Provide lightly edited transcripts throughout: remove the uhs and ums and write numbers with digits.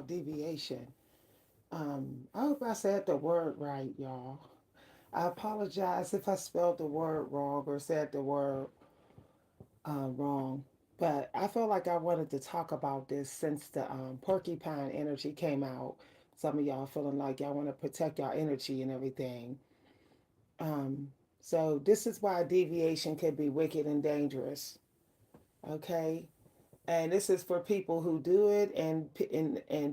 about deviation. I hope I said the word right, y'all. I apologize if I spelled the word wrong or said the word wrong. But I feel like I wanted to talk about this since the porcupine energy came out. Some of y'all feeling like y'all want to protect y'all energy and everything. Um, so this is why deviation can be wicked and dangerous. Okay, and this is for people who do it and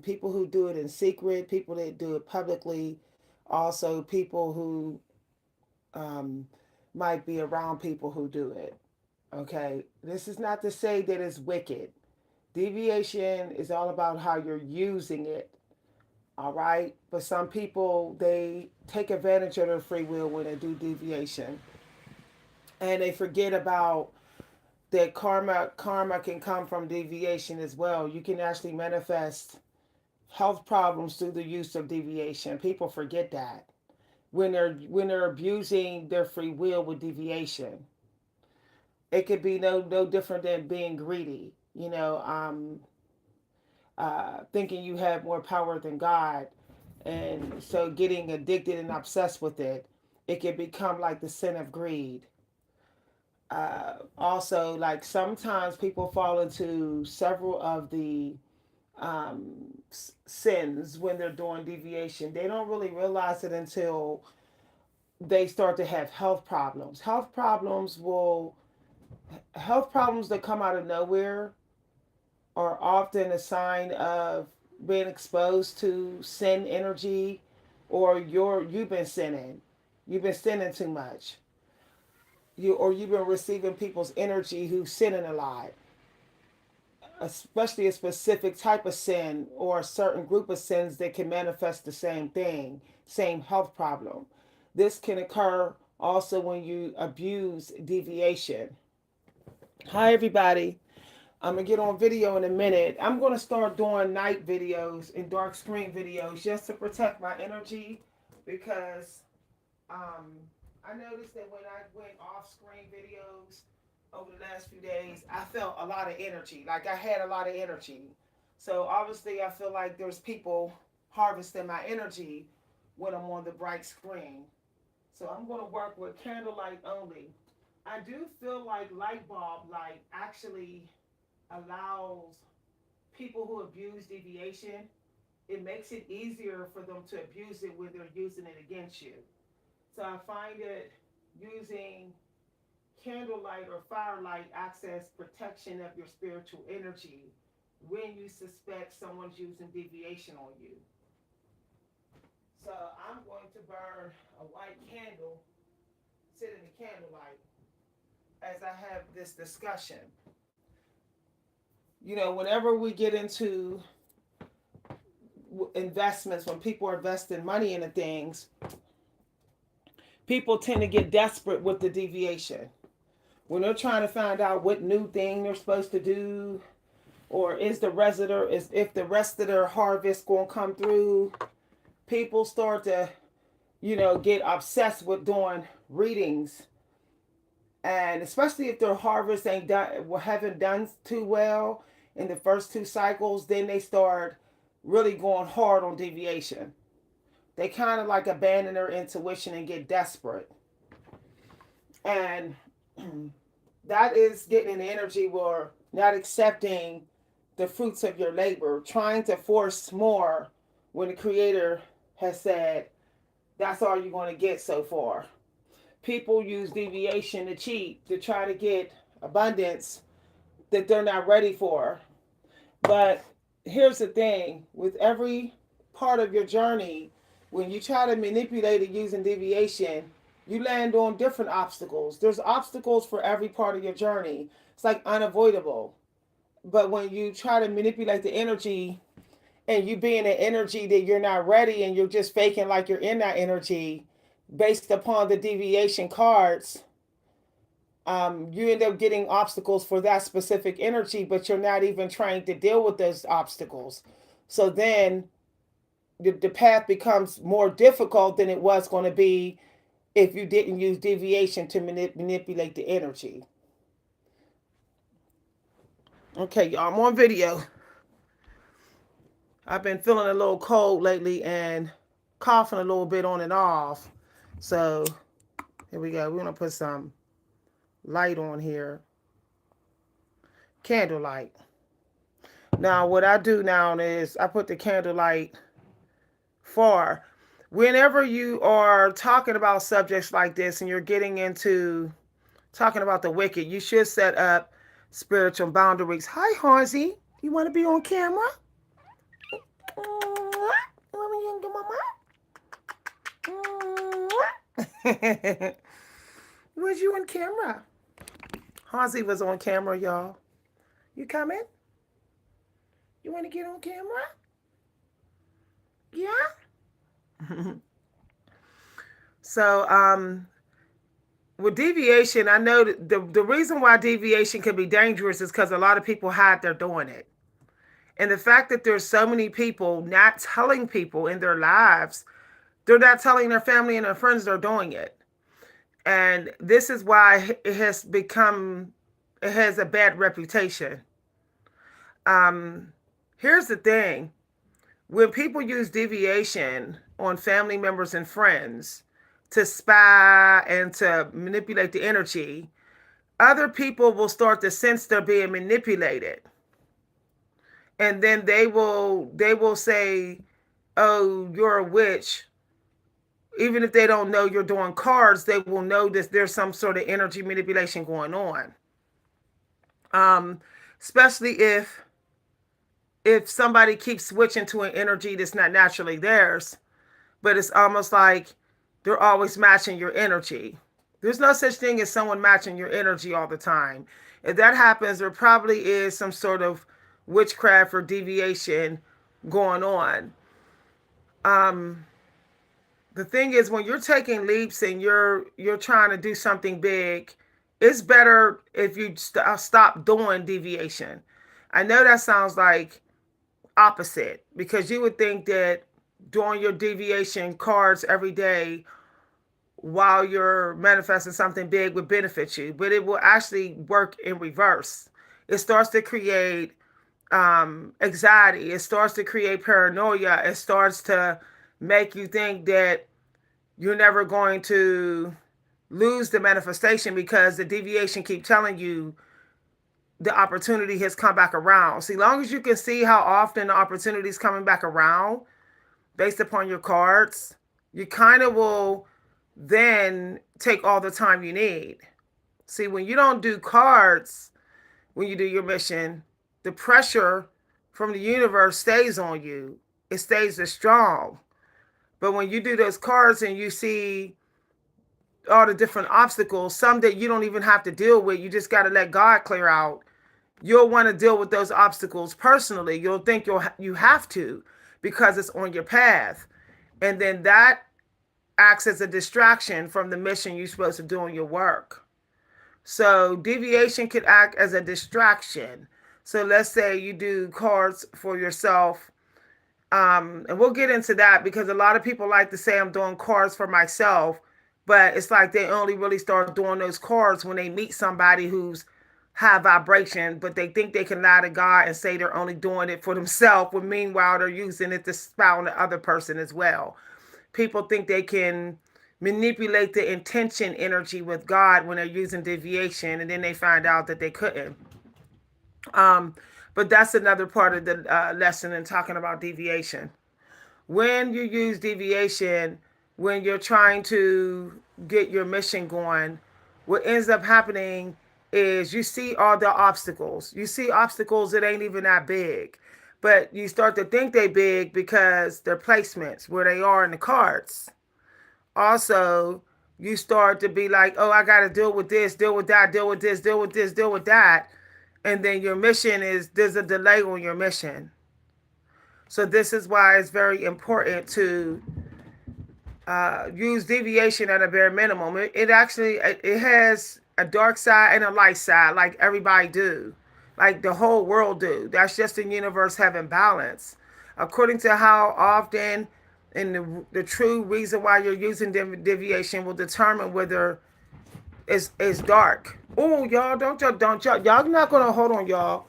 people who do it in secret, people that do it publicly, also people who um, might be around people who do it. Okay, this is not to say that it's wicked. Deviation is all about how you're using it. All right, but some people they take advantage of their free will when they do deviation, and they forget about that karma can come from deviation as well. You can actually manifest health problems through the use of deviation. People forget that when they're abusing their free will with deviation. It could be no different than being greedy. Thinking you have more power than God, and so getting addicted and obsessed with it. It can become like the sin of greed. Also, like sometimes people fall into several of the sins when they're doing deviation. They don't really realize it until they start to have health problems. Health problems that come out of nowhere are often a sign of being exposed to sin energy, or you've been sinning. You've been sinning too much. You've been receiving people's energy who's sinning a lot, especially a specific type of sin or a certain group of sins that can manifest the same thing, same health problem. This can occur also when you abuse deviation. Hi, everybody. I'm gonna get on video in a minute. I'm gonna start doing night videos and dark screen videos just to protect my energy because um, I noticed that when I went off screen videos over the last few days, I felt a lot of energy. Like I had a lot of energy. So obviously, I feel like there's people harvesting my energy when I'm on the bright screen. So I'm going to work with candlelight only. I do feel like light bulb light actually allows people who abuse deviation. It makes it easier for them to abuse it when they're using it against you. So I find that using candlelight or firelight access protection of your spiritual energy when you suspect someone's using deviation on you. So I'm going to burn a white candle, sit in the candlelight as I have this discussion. Whenever we get into investments, when people are investing money into things, people tend to get desperate with the deviation. When they're trying to find out what new thing they're supposed to do, or is if the rest of their harvest gonna come through, people start to, get obsessed with doing readings, and especially if their harvest ain't done, haven't done too well in the first two cycles, then they start really going hard on deviation. They kind of like abandon their intuition and get desperate, and that is getting an energy where not accepting the fruits of your labor, trying to force more when the Creator has said that's all you're going to get so far. People use deviation to cheat, to try to get abundance that they're not ready for. But here's the thing, with every part of your journey, when you try to manipulate it using deviation, you land on different obstacles. There's obstacles for every part of your journey. It's like unavoidable. But when you try to manipulate the energy and you be in an energy that you're not ready and you're just faking like you're in that energy based upon the deviation cards, you end up getting obstacles for that specific energy, but you're not even trying to deal with those obstacles. So then the path becomes more difficult than it was going to be if you didn't use deviation to manipulate the energy. Okay, y'all, I'm on video. I've been feeling a little cold lately and coughing a little bit on and off. So here we go. We're going to put some light on here. Candlelight. Now, what I do now is I put the candlelight far. Whenever you are talking about subjects like this and you're getting into talking about the wicked, you should set up spiritual boundaries. Hi, Hansi. You want to be on camera? Was you on camera? Hansi was on camera, y'all. You coming? You want to get on camera? Yeah? So, with deviation, I know that the reason why deviation can be dangerous is because a lot of people hide they're doing it. And the fact that there's so many people not telling people in their lives, they're not telling their family and their friends they're doing it. And this is why it has a bad reputation. Here's the thing. When people use deviation on family members and friends to spy and to manipulate the energy, other people will start to sense they're being manipulated. And then they will say, "Oh, you're a witch." Even if they don't know you're doing cards, they will know that there's some sort of energy manipulation going on. Especially if somebody keeps switching to an energy that's not naturally theirs, but it's almost like they're always matching your energy. There's no such thing as someone matching your energy all the time. If that happens, there probably is some sort of witchcraft or deviation going on. The thing is, when you're taking leaps and you're trying to do something big, it's better if you stop doing deviation. I know that sounds like opposite, because you would think that doing your deviation cards every day while you're manifesting something big would benefit you, but it will actually work in reverse. It starts to create anxiety. It starts to create paranoia. It starts to make you think that you're never going to lose the manifestation because the deviation keep telling you the opportunity has come back around. See, long as you can see how often the opportunity is coming back around based upon your cards, you kind of will then take all the time you need. See, when you don't do cards, when you do your mission, the pressure from the universe stays on you. It stays as strong. But when you do those cards and you see all the different obstacles, some that you don't even have to deal with, you just got to let God clear out. You'll want to deal with those obstacles personally. You'll think you have to because it's on your path. And then that acts as a distraction from the mission you're supposed to do in your work. So deviation could act as a distraction. So let's say you do cards for yourself. And we'll get into that because a lot of people like to say I'm doing cards for myself, but it's like they only really start doing those cards when they meet somebody who's high vibration, but they think they can lie to God and say they're only doing it for themselves, when meanwhile they're using it to spy on the other person as well. People think they can manipulate the intention energy with God when they're using deviation, and then they find out that they couldn't. But that's another part of the lesson in talking about deviation. When you use deviation, when you're trying to get your mission going, what ends up happening is you see all the obstacles. You see obstacles that ain't even that big, but you start to think they big because they're placements where they are in the cards. Also, you start to be like, oh, I got to deal with this, deal with that, deal with this, deal with this, deal with that. And then your mission there's a delay on your mission. So this is why it's very important to use deviation at a bare minimum. It has a dark side and a light side, like everybody do, like the whole world do. That's just the universe having balance. According to how often and the true reason why you're using deviation will determine whether it's dark. Oh, y'all, don't y'all not gonna hold on, y'all.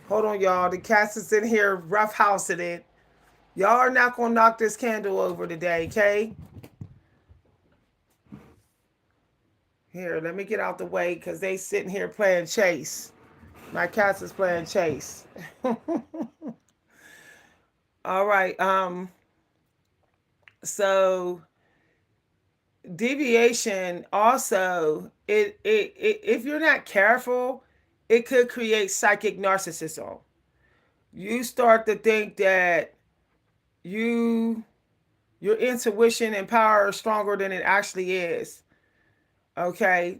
Hold on, y'all. The cats is in here roughhousing it. Y'all are not going to knock this candle over today, okay? Here, let me get out the way because they sitting here playing chase. My cats is playing chase. All right. So deviation also, if you're not careful, it could create psychic narcissism. You start to think that you your intuition and power are stronger than it actually is. Okay?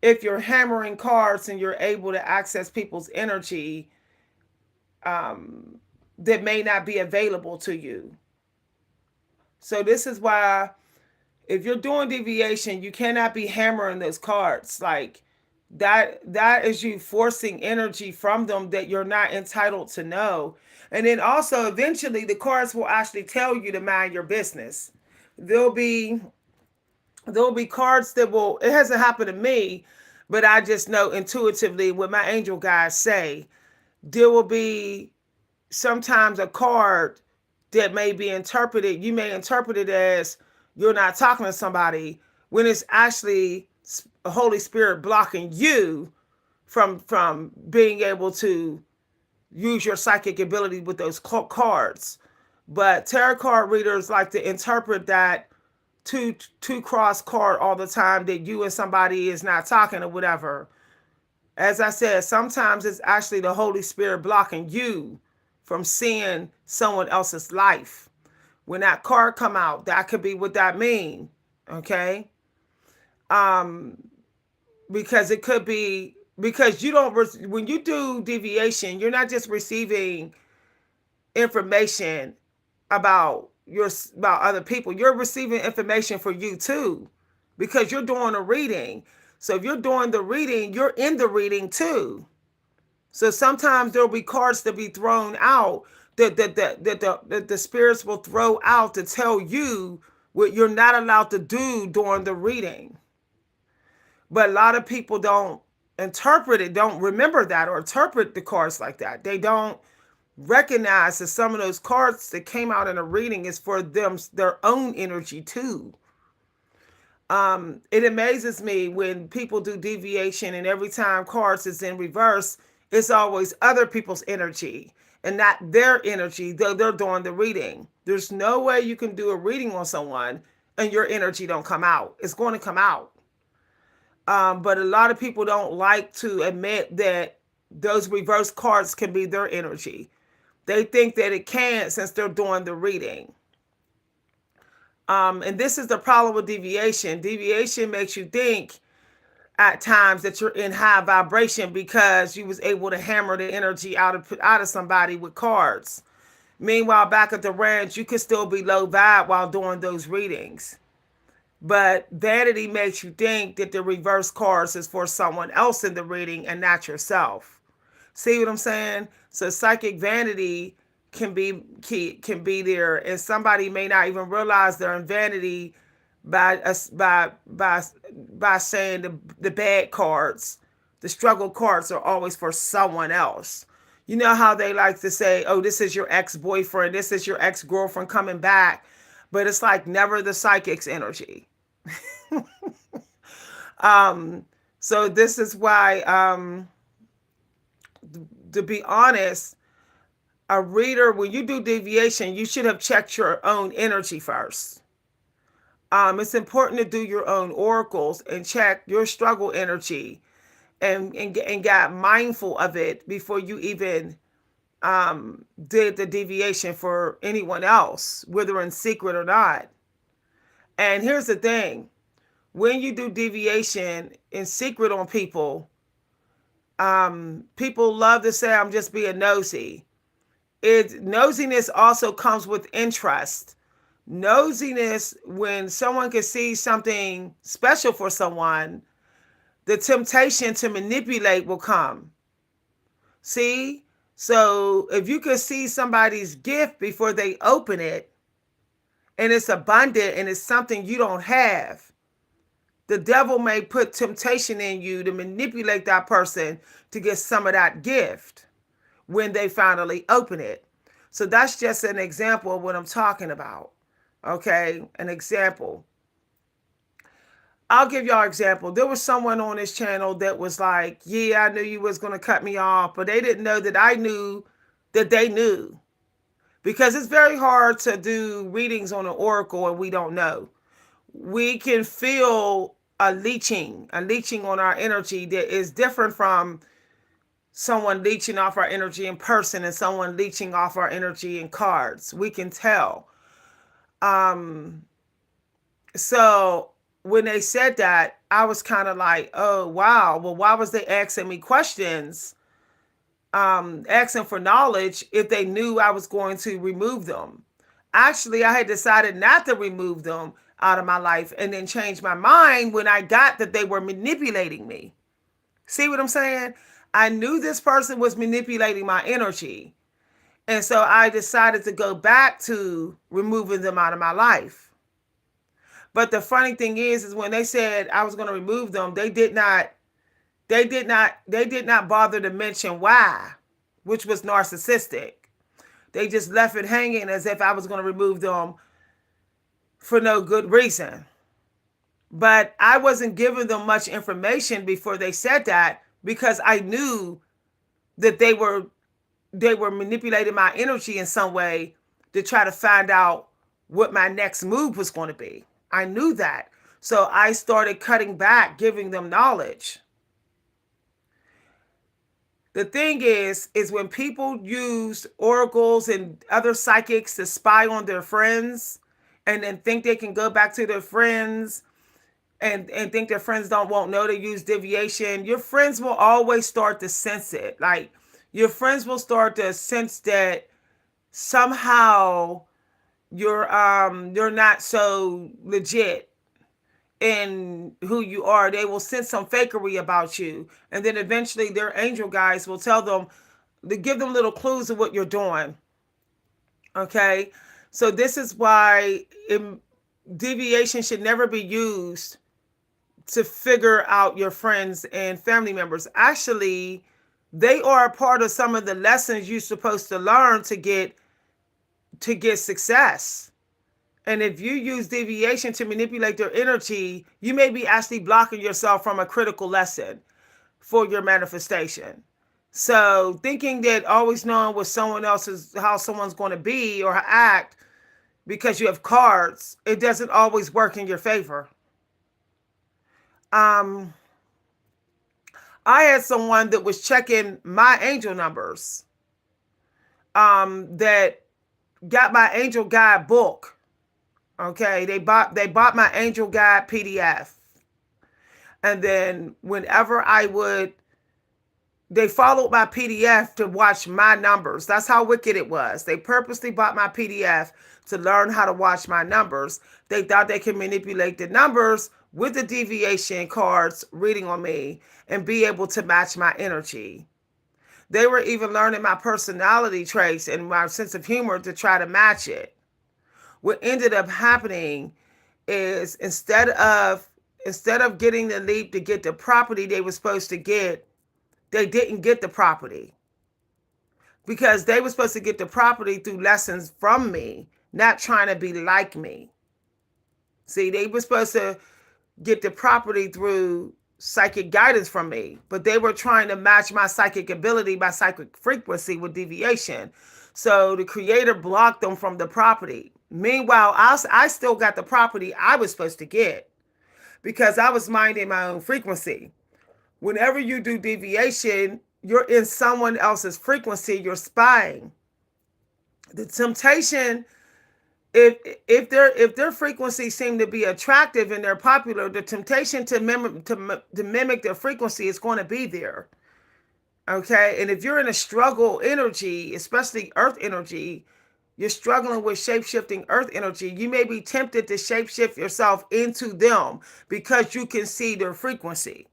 If you're hammering cards and you're able to access people's energy, that may not be available to you. So this is why if you're doing deviation, you cannot be hammering those cards. Like that is you forcing energy from them that you're not entitled to know. And then also eventually the cards will actually tell you to mind your business. There'll be cards that will, it hasn't happened to me, but I just know intuitively what my angel guys say. There will be sometimes a card that may be interpreted, you may interpret it as you're not talking to somebody when it's actually a Holy Spirit blocking you from being able to use your psychic ability with those cards. But tarot card readers like to interpret that two cross card all the time that you and somebody is not talking or whatever. As I said, sometimes it's actually the Holy Spirit blocking you from seeing someone else's life. When that card come out, that could be what that mean. Okay. Because it could be, because you don't, when you do deviation, you're not just receiving information about about other people. You're receiving information for you too, because you're doing a reading. So if you're doing the reading, you're in the reading too. So sometimes there'll be cards to be thrown out that the spirits will throw out to tell you what you're not allowed to do during the reading. But a lot of people don't interpret it, don't remember that or interpret the cards like that. They don't recognize that some of those cards that came out in a reading is for them, their own energy too. It amazes me when people do deviation and every time cards is in reverse, it's always other people's energy and not their energy, though they're doing the reading. There's no way you can do a reading on someone and your energy don't come out. It's going to come out. But a lot of people don't like to admit that those reverse cards can be their energy. They think that it can't since they're doing the reading. And this is the problem with deviation. Deviation makes you think at times that you're in high vibration because you was able to hammer the energy out of somebody with cards. Meanwhile, back at the ranch, you could still be low vibe while doing those readings. But vanity makes you think that the reverse cards is for someone else in the reading and not yourself. See what I'm saying? So psychic vanity can be there, and somebody may not even realize they're in vanity by saying the bad cards, the struggle cards are always for someone else. You know how they like to say, "Oh, this is your ex-boyfriend, this is your ex-girlfriend coming back," but it's like never the psychic's energy. So this is why, to be honest, a reader, when you do deviation, you should have checked your own energy first. It's important to do your own oracles and check your struggle energy and got mindful of it before you even did the deviation for anyone else, whether in secret or not. And here's the thing. When you do deviation in secret on people, people love to say, I'm just being nosy. Nosiness also comes with interest. Nosiness, when someone can see something special for someone, the temptation to manipulate will come. See? So if you can see somebody's gift before they open it, and it's abundant and it's something you don't have, the devil may put temptation in you to manipulate that person to get some of that gift when they finally open it. So that's just an example of what I'm talking about. Okay, an example. I'll give y'all an example. There was someone on this channel that was like, yeah, I knew you was going to cut me off, but they didn't know that I knew that they knew. Because it's very hard to do readings on an oracle and we don't know. We can feel a leeching on our energy that is different from someone leeching off our energy in person and someone leeching off our energy in cards. We can tell. Um, so when they said that, I was kind of like, oh, wow. Well, why was they asking me questions, asking for knowledge if they knew I was going to remove them? Actually, I had decided not to remove them out of my life and then change my mind when I got that they were manipulating me. See what I'm saying? I knew this person was manipulating my energy. And so I decided to go back to removing them out of my life. But the funny thing is when they said I was going to remove them, they did not bother to mention why, which was narcissistic. They just left it hanging as if I was going to remove them for no good reason. But I wasn't giving them much information before they said that because I knew that they were manipulating my energy in some way to try to find out what my next move was going to be. I knew that. So I started cutting back, giving them knowledge. The thing is when people use oracles and other psychics to spy on their friends and then think they can go back to their friends and think their friends won't know to use deviation, your friends will always start to sense it. Like your friends will start to sense that somehow you're not so legit in who you are. They will sense some fakery about you. And then eventually their angel guides will tell them, to give them little clues of what you're doing. Okay? So this is why deviation should never be used to figure out your friends and family members. Actually, they are a part of some of the lessons you're supposed to learn to get success. And if you use deviation to manipulate their energy, you may be actually blocking yourself from a critical lesson for your manifestation. So thinking that always knowing what someone else is, how someone's going to be or act because you have cards, it doesn't always work in your favor. I had someone that was checking my angel numbers, that got my angel guide book. Okay, they bought my angel guide PDF. And then whenever they followed my PDF to watch my numbers. That's how wicked it was. They purposely bought my PDF to learn how to watch my numbers. They thought they could manipulate the numbers with the deviation cards reading on me and be able to match my energy. They were even learning my personality traits and my sense of humor to try to match it. What ended up happening is instead of getting the leap to get the property they were supposed to get, they didn't get the property. Because they were supposed to get the property through lessons from me, not trying to be like me. See, they were supposed to get the property through psychic guidance from me, but they were trying to match my psychic ability, my psychic frequency with deviation. So the creator blocked them from the property. Meanwhile, I still got the property I was supposed to get because I was minding my own frequency. Whenever you do deviation, you're in someone else's frequency, you're spying. The temptation, if their frequency seem to be attractive and they're popular, the temptation to mimic their frequency is going to be there. Okay, and if you're in a struggle energy, especially earth energy, you're struggling with shape-shifting earth energy, you may be tempted to shape-shift yourself into them because you can see their frequency.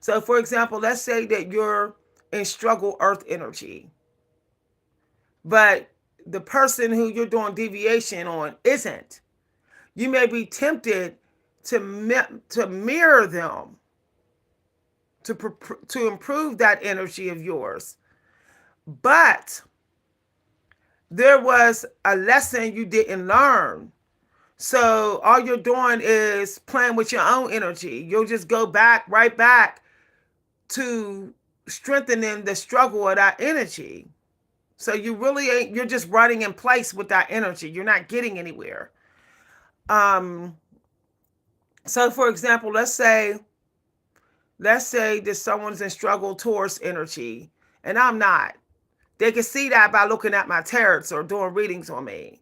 So for example, let's say that you're in struggle earth energy, but the person who you're doing deviation on isn't. You may be tempted to mirror them, to improve that energy of yours. But there was a lesson you didn't learn. So all you're doing is playing with your own energy. You'll just go back, right back to strengthening the struggle of that energy. So you really ain't, you're just running in place with that energy. You're not getting anywhere. Um, so for example, let's say that someone's in struggle towards energy and I'm not. They can see that by looking at my tarots or doing readings on me.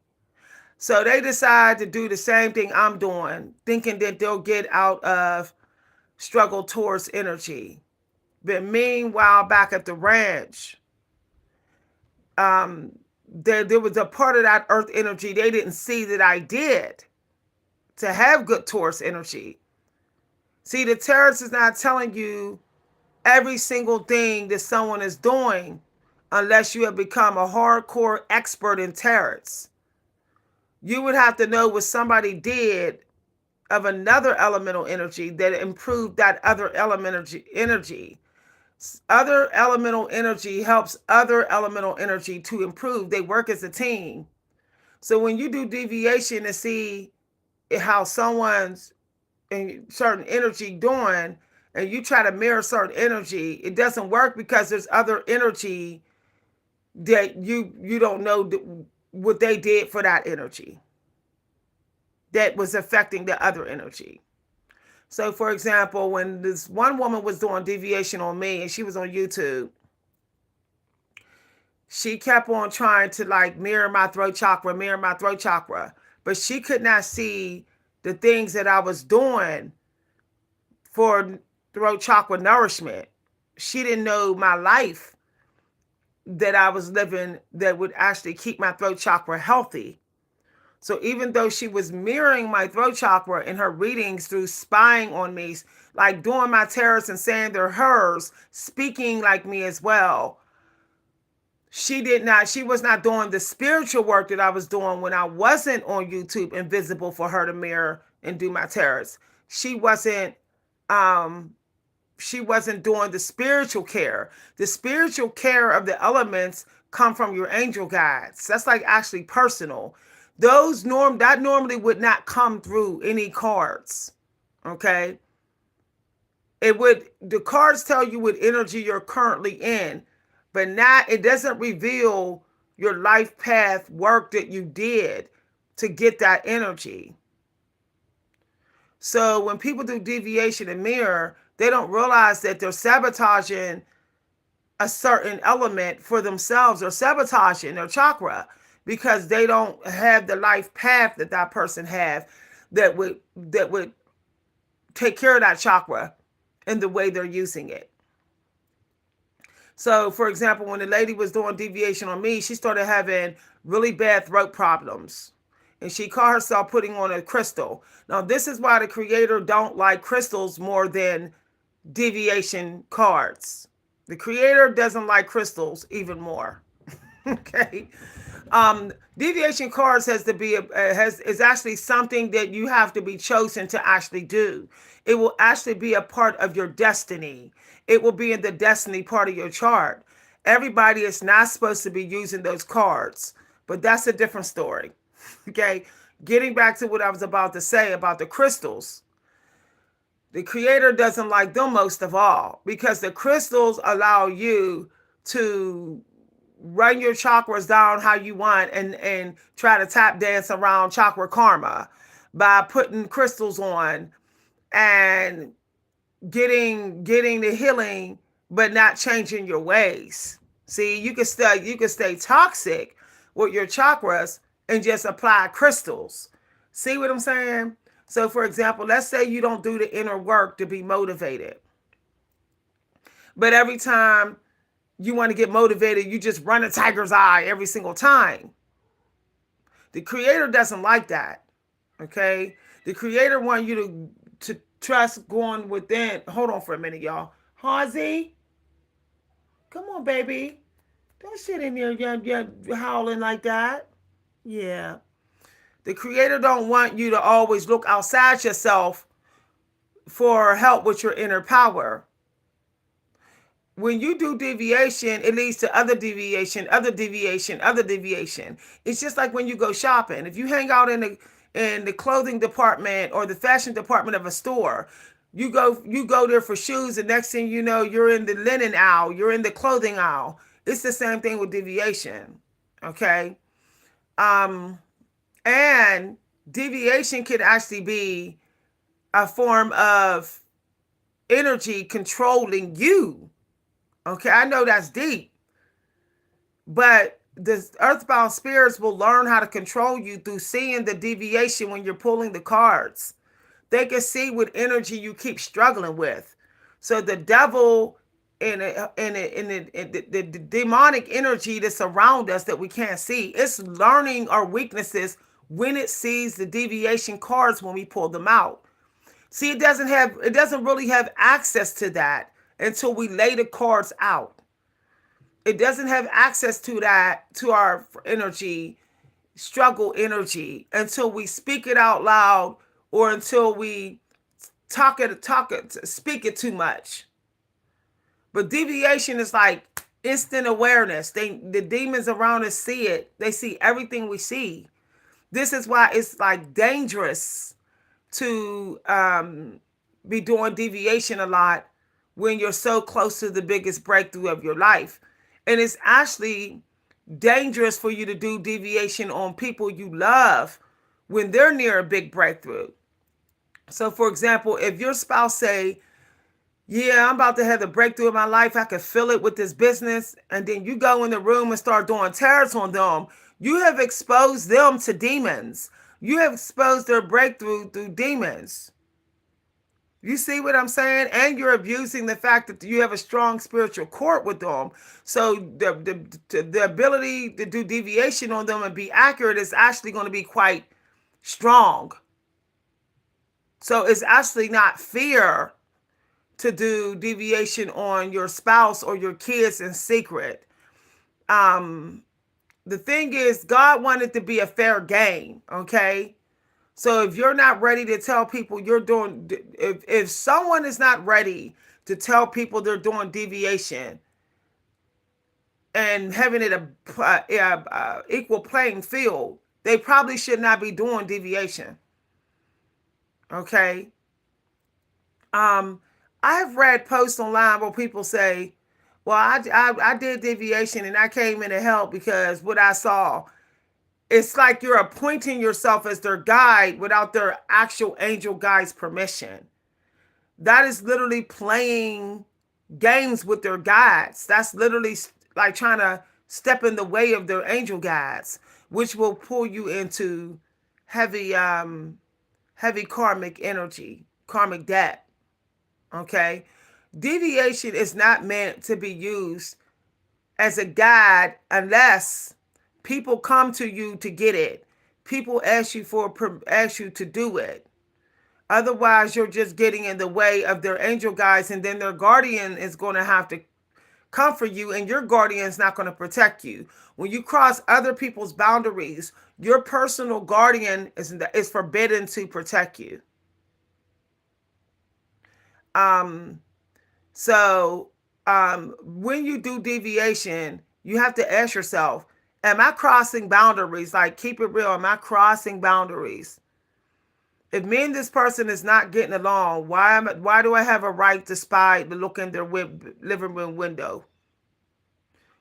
So they decide to do the same thing I'm doing, thinking that they'll get out of struggle towards energy. But meanwhile, back at the ranch, there was a part of that earth energy they didn't see that I did to have good Taurus energy. See, the Taurus is not telling you every single thing that someone is doing unless you have become a hardcore expert in Taurus. You would have to know what somebody did of another elemental energy that improved that other energy. Other elemental energy helps other elemental energy to improve. They work as a team. So when you do deviation to see how someone's in certain energy doing, and you try to mirror certain energy, it doesn't work because there's other energy that you don't know what they did for that energy that was affecting the other energy. So, for example, when this one woman was doing deviation on me and she was on YouTube, she kept on trying to like mirror my throat chakra, mirror my throat chakra, but she could not see the things that I was doing for throat chakra nourishment. She didn't know my life that I was living that would actually keep my throat chakra healthy. So even though she was mirroring my throat chakra in her readings through spying on me, like doing my tarots and saying they're hers, speaking like me as well, she was not doing the spiritual work that I was doing when I wasn't on YouTube and visible for her to mirror and do my tarots. She wasn't um she wasn't doing the spiritual care. The spiritual care of the elements come from your angel guides. That's like actually personal. That normally would not come through any cards. Okay? The cards tell you what energy you're currently in, but not it doesn't reveal your life path work that you did to get that energy. So when people do deviation and mirror, they don't realize that they're sabotaging a certain element for themselves or sabotaging their chakra because they don't have the life path that that person have that would take care of that chakra in the way they're using it. So, for example, when the lady was doing deviation on me, she started having really bad throat problems. And she caught herself putting on a crystal. Now, this is why the creator don't like crystals more than deviation cards. The creator doesn't like crystals even more. Okay. Deviation cards has to be is actually something that you have to be chosen to actually do. It will actually be a part of your destiny. It will be in the destiny part of your chart. Everybody is not supposed to be using those cards, but that's a different story. Okay. Getting back to what I was about to say about the crystals. The creator doesn't like them most of all because the crystals allow you to run your chakras down how you want and try to tap dance around chakra karma by putting crystals on and getting the healing but not changing your ways. See, you can stay toxic with your chakras and just apply crystals. See what I'm saying? So for example, let's say you don't do the inner work to be motivated. But every time you want to get motivated, you just run a tiger's eye every single time. The creator doesn't like that. Okay? The creator wants you to trust going within. Hold on for a minute, y'all. Halsey, come on, baby. Don't sit in there you're howling like that. Yeah. The creator don't want you to always look outside yourself for help with your inner power. when you do deviation, it leads to other deviation, other deviation, other deviation. It's just like when you go shopping. If you hang out in the clothing department or the fashion department of a store, you go there for shoes, and next thing you know, you're in the linen aisle, you're in the clothing aisle. It's the same thing with deviation. Okay. Um, and deviation can actually be a form of energy controlling you. Okay, I know that's deep, but the earthbound spirits will learn how to control you through seeing the deviation when you're pulling the cards. They can see what energy you keep struggling with. So the devil and the demonic energy that's around us that we can't see, it's learning our weaknesses when it sees the deviation cards when we pull them out. See, it doesn't really have access to that until we lay the cards out. It doesn't have access to that, to our energy, struggle energy, until we speak it out loud, or until we speak it too much. But deviation is like instant awareness. The demons around us see it. They see everything we see. This is why it's like dangerous to be doing deviation a lot when you're so close to the biggest breakthrough of your life. And it's actually dangerous for you to do deviation on people you love when they're near a big breakthrough. So for example, if your spouse say, yeah, I'm about to have the breakthrough of my life, I can feel it with this business, and then you go in the room and start doing tears on them, you have exposed them to demons. You have exposed their breakthrough through demons. You see what I'm saying? And you're abusing the fact that you have a strong spiritual cord with them. So the ability to do deviation on them and be accurate is actually going to be quite strong. So it's actually not fear to do deviation on your spouse or your kids in secret. The thing is, God wanted to be a fair game, okay? So if you're not ready to tell people you're doing, if someone is not ready to tell people they're doing deviation and having it a equal playing field, they probably should not be doing deviation. Okay. I've read posts online where people say, well, I did deviation and I came in to help because what I saw. It's like you're appointing yourself as their guide without their actual angel guide's permission. That is literally playing games with their guides. That's literally like trying to step in the way of their angel guides, which will pull you into heavy, heavy karmic energy, karmic debt. Okay. Deviation is not meant to be used as a guide unless people come to you to get it. People ask you to do it. Otherwise, you're just getting in the way of their angel guides, and then their guardian is going to have to comfort you, and your guardian is not going to protect you. When you cross other people's boundaries, your personal guardian is forbidden to protect you. So when you do deviation, you have to ask yourself, am I crossing boundaries? Like, keep it real. Am I crossing boundaries? If me and this person is not getting along, why do I have a right to spy, to look in their living room window?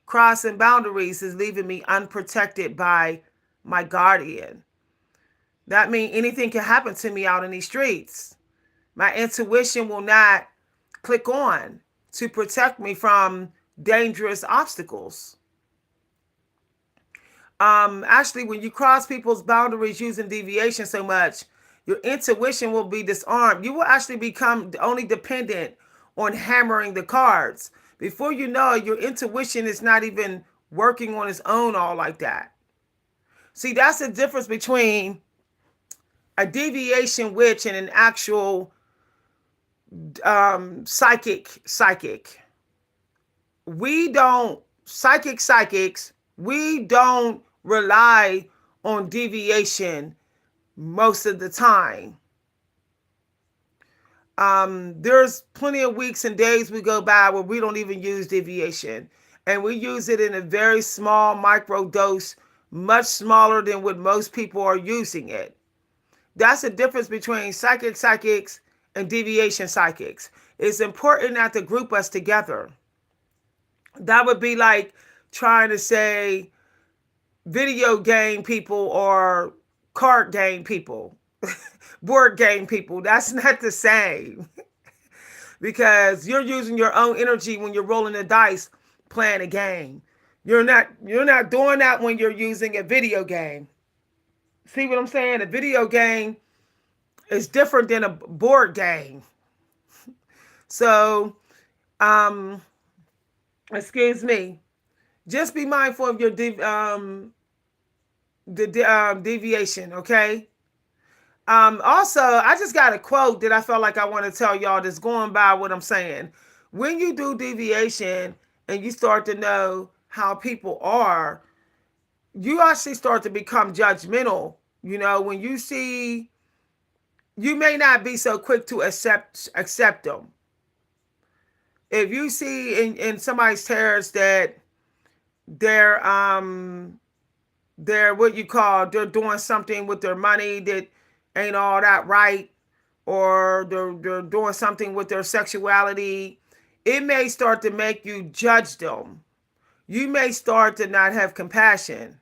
Crossing boundaries is leaving me unprotected by my guardian. That means anything can happen to me out in these streets. My intuition will not click on to protect me from dangerous obstacles. Actually, when you cross people's boundaries using deviation so much, your intuition will be disarmed. You will actually become only dependent on hammering the cards. Before you know it, your intuition is not even working on its own all like that. See, that's the difference between a deviation witch and an actual psychic. Psychics, we don't rely on deviation most of the time. There's plenty of weeks and days we go by where we don't even use deviation. And we use it in a very small micro dose, much smaller than what most people are using it. That's the difference between psychics and deviation psychics. It's important not to group us together. That would be like trying to say video game people or card game people, board game people. That's not the same because you're using your own energy when you're rolling the dice playing a game. You're not doing that when you're using a video game. See what I'm saying? A video game is different than a board game. So, um, excuse me. Just be mindful of your deviation, okay? Also, I just got a quote that I felt like I want to tell y'all that's going by what I'm saying. When you do deviation and you start to know how people are, you actually start to become judgmental. You know, when you see, you may not be so quick to accept them. If you see in somebody's terrors that they're they're what you call they're doing something with their money that ain't all that right, or they're doing something with their sexuality, it may start to make you judge them. You may start to not have compassion.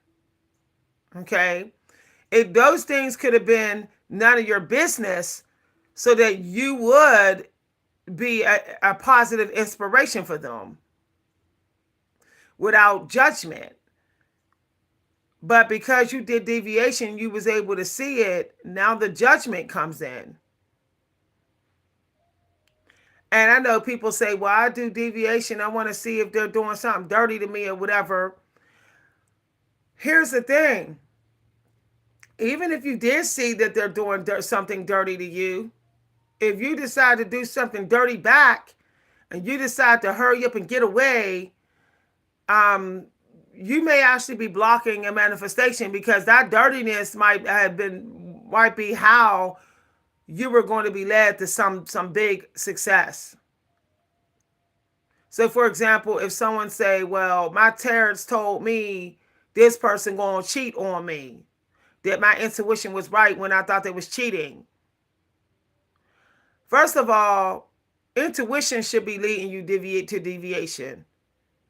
Okay, if those things could have been none of your business, so that you would be a positive inspiration for them without judgment. But because you did deviation, you was able to see it. Now the judgment comes in. And I know people say, well, I do deviation. I want to see if they're doing something dirty to me or whatever. Here's the thing. Even if you did see that they're doing something dirty to you, if you decide to do something dirty back and you decide to hurry up and get away, you may actually be blocking a manifestation, because that dirtiness might be how you were going to be led to some big success. So for example, if someone say, well, my tarot's told me this person gonna cheat on me, that my intuition was right when I thought they was cheating. First of all, intuition should be leading you to deviation.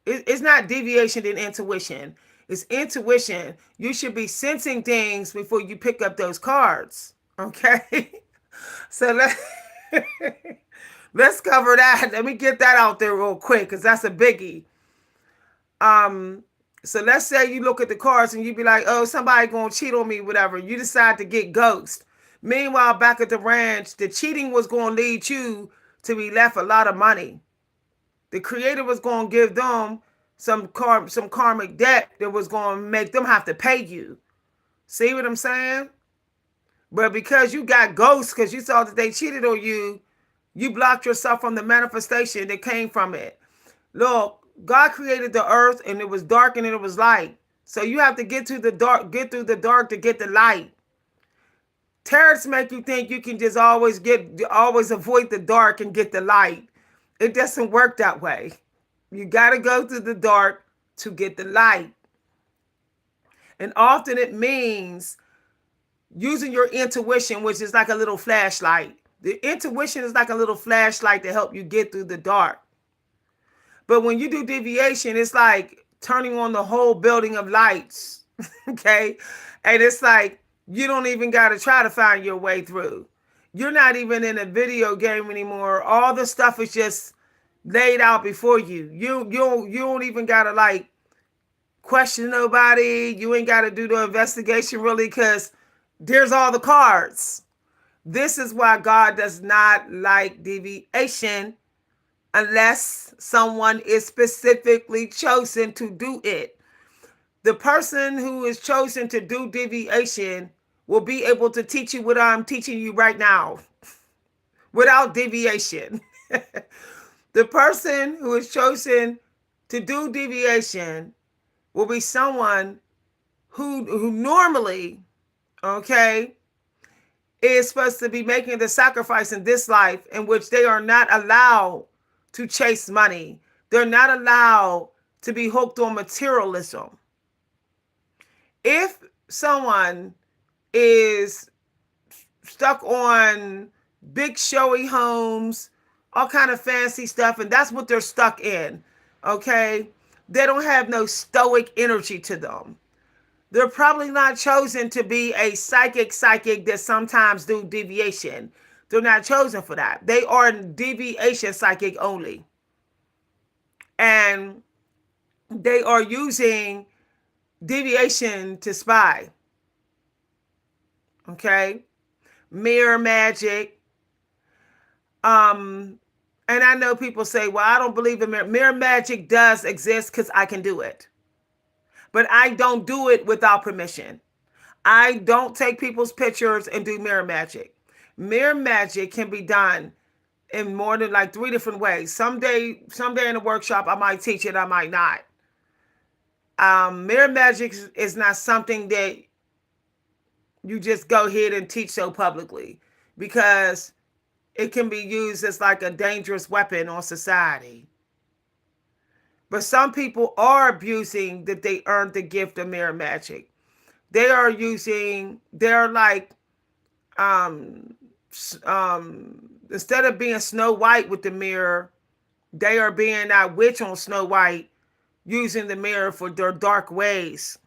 It's not deviation in intuition. It's intuition. You should be sensing things before you pick up those cards. Okay? So let's cover that. Let me get that out there real quick, because that's a biggie. So let's say you look at the cards and you be like, oh, somebody gonna cheat on me, whatever. You decide to get ghost. Meanwhile, back at the ranch, the cheating was gonna lead you to be left a lot of money. The creator was going to give them some karmic debt that was going to make them have to pay you. See what I'm saying? But because you got ghosts, because you saw that they cheated on you, you blocked yourself from the manifestation that came from it. Look, God created the earth and it was dark and it was light. So you have to get through the dark to get the light. Tarots make you think you can just always avoid the dark and get the light. It doesn't work that way. You got to go through the dark to get the light. And often it means using your intuition, which is like a little flashlight. The intuition is like a little flashlight to help you get through the dark. But when you do deviation, it's like turning on the whole building of lights. Okay? And it's like you don't even got to try to find your way through. You're not even in a video game anymore. All the stuff is just laid out before you. You don't even gotta like question nobody. You ain't gotta do the investigation really, because there's all the cards. This is why God does not like deviation unless someone is specifically chosen to do it. The person who is chosen to do deviation will be able to teach you what I'm teaching you right now without deviation. The person who is chosen to do deviation will be someone who normally, okay, is supposed to be making the sacrifice in this life in which they are not allowed to chase money. They're not allowed to be hooked on materialism. If someone is stuck on big showy homes, all kind of fancy stuff, and that's what they're stuck in, okay? They don't have no stoic energy to them. They're probably not chosen to be a psychic that sometimes do deviation. They're not chosen for that. They are deviation psychic only. And they are using deviation to spy. Okay? Mirror magic. And I know people say, well, I don't believe in mirror magic does exist because I can do it. But I don't do it without permission. I don't take people's pictures and do mirror magic. Mirror magic can be done in more than like 3 different ways. Someday in a workshop, I might teach it, I might not. Mirror magic is not something that you just go ahead and teach so publicly, because it can be used as like a dangerous weapon on society. But some people are abusing that they earned the gift of mirror magic. They're like, instead of being Snow White with the mirror, they are being that witch on Snow White, using the mirror for their dark ways.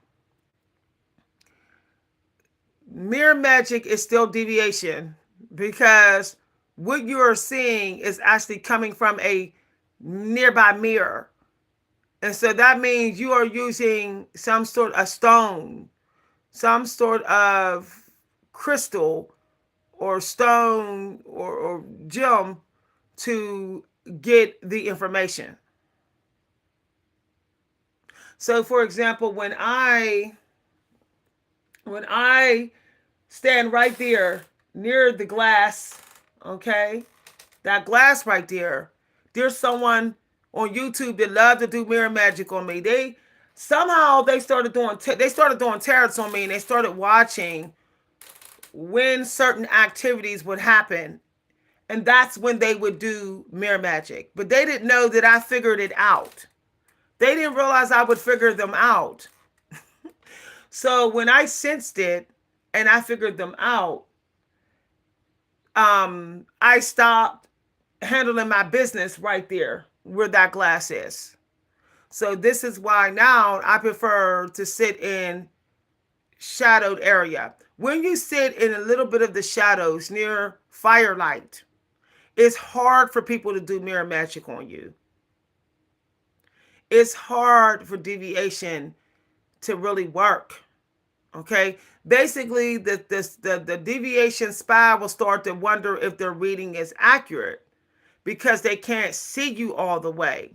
Mirror magic is still deviation, because what you are seeing is actually coming from a nearby mirror. And so that means you are using some sort of stone, some sort of crystal or stone or gem to get the information. So for example, when I stand right there near the glass, okay, that glass right there, there's someone on YouTube that love to do mirror magic on me. They started doing tarots on me, and they started watching when certain activities would happen, and that's when they would do mirror magic. But they didn't know that I figured it out. They didn't realize I would figure them out. So when I sensed it and I figured them out, I stopped handling my business right there where that glass is. So this is why now I prefer to sit in shadowed area. When you sit in a little bit of the shadows near firelight, it's hard for people to do mirror magic on you. It's hard for deviation to really work. Okay, basically the deviation spy will start to wonder if their reading is accurate, because they can't see you all the way.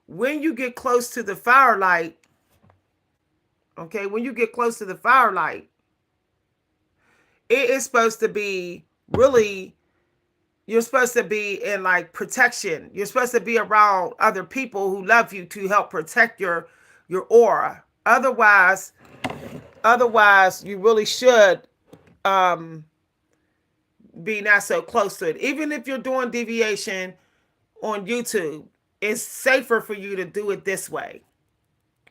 When you get close to the firelight, okay, when you get close to the firelight, it is supposed to be really, you're supposed to be in like protection. You're supposed to be around other people who love you to help protect your aura. Otherwise, you really should be not so close to it. Even if you're doing deviation on YouTube, it's safer for you to do it this way.